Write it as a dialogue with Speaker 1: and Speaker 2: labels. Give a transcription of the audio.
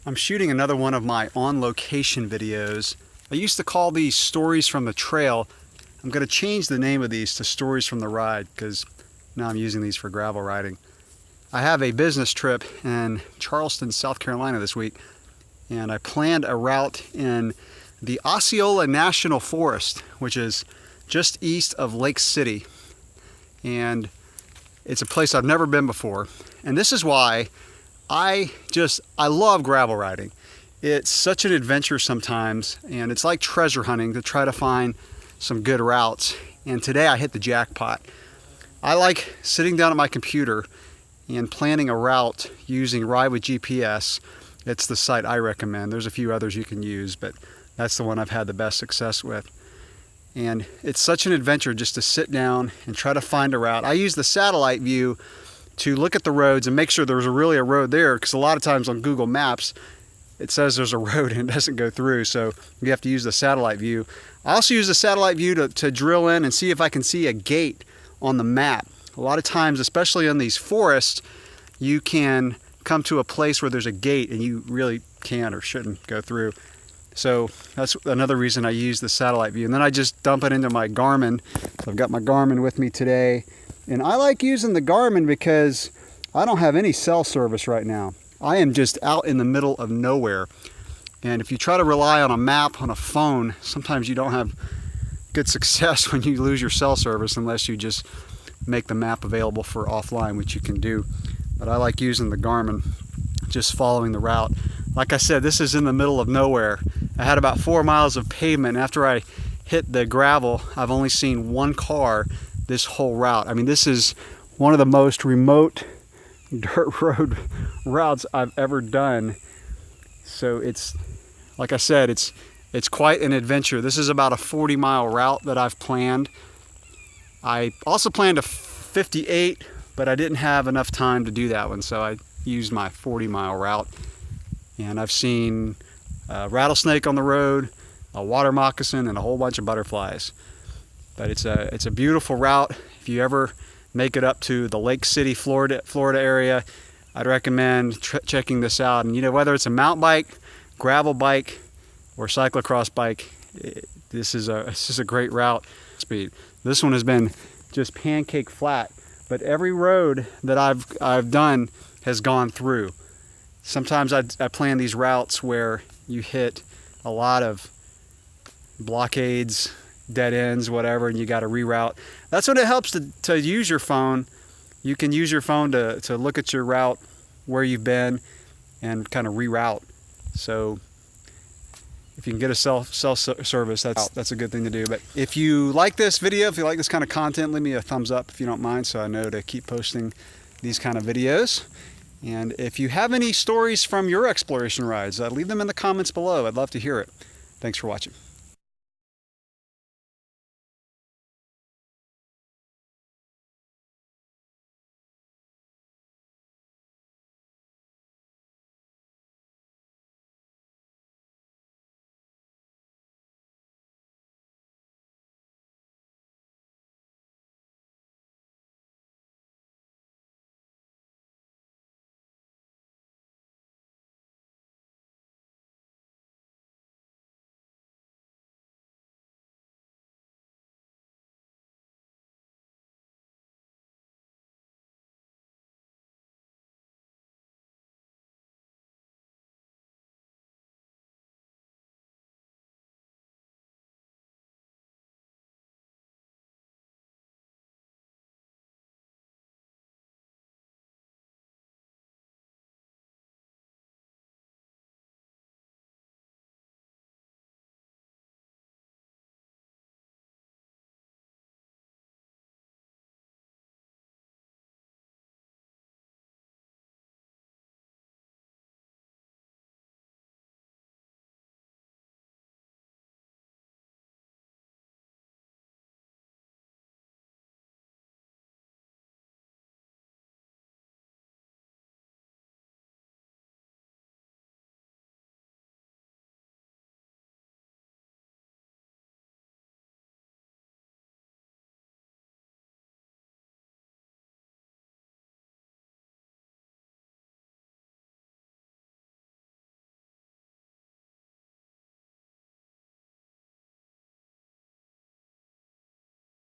Speaker 1: I'm shooting another one of my on-location videos. I used to call these stories from the trail. I'm going to change the name of these to stories from the ride because now I'm using these for gravel riding. I have a business trip in Charleston, South Carolina this week, and I planned a route in the Osceola National Forest, which is just east of Lake City. And it's a place I've never been before. And this is why I love gravel riding. It's such an adventure sometimes, and it's like treasure hunting to try to find some good routes. And today I hit the jackpot. I like sitting down at my computer and planning a route using Ride with GPS. It's the site I recommend. There's a few others you can use, but that's the one I've had the best success with. And it's such an adventure just to sit down and try to find a route. I use the satellite view to look at the roads and make sure there's really a road there, because a lot of times on Google Maps it says there's a road and it doesn't go through, so you have to use the satellite view. I also use the satellite view to drill in and see if I can see a gate on the map. A lot of times, especially in these forests, you can come to a place where there's a gate and you really can't or shouldn't go through. So that's another reason I use the satellite view. And then I just dump it into my Garmin. So I've got my Garmin with me today. And I like using the Garmin because I don't have any cell service right now. I am just out in the middle of nowhere. And if you try to rely on a map on a phone, sometimes you don't have good success when you lose your cell service unless you just make the map available for offline, which you can do. But I like using the Garmin, just following the route. Like I said, this is in the middle of nowhere. I had about 4 miles of pavement. After I hit the gravel, I've only seen one car this whole route. I mean, this is one of the most remote dirt road routes I've ever done. So it's, like I said, it's quite an adventure. This is about a 40-mile route that I've planned. I also planned a 58, but I didn't have enough time to do that one, so I used my 40-mile route. And I've seen a rattlesnake on the road, a water moccasin, and a whole bunch of butterflies. But it's a beautiful route. If you ever make it up to the Lake City, Florida area, I'd recommend checking this out. And you know, whether it's a mountain bike, gravel bike, or cyclocross bike, this is a great route. Speed. This one has been just pancake flat, but every road that I've done has gone through. Sometimes I plan these routes where you hit a lot of blockades, dead ends, whatever, and you got to reroute. That's when it helps to use your phone. You can use your phone to look at your route, where you've been, and kind of reroute. So if you can get a cell service, that's a good thing to do. But if you like this video, if you like this kind of content, leave me a thumbs up if you don't mind, so I know to keep posting these kind of videos. And if you have any stories from your exploration rides, leave them in the comments below. I'd love to hear it. Thanks for watching.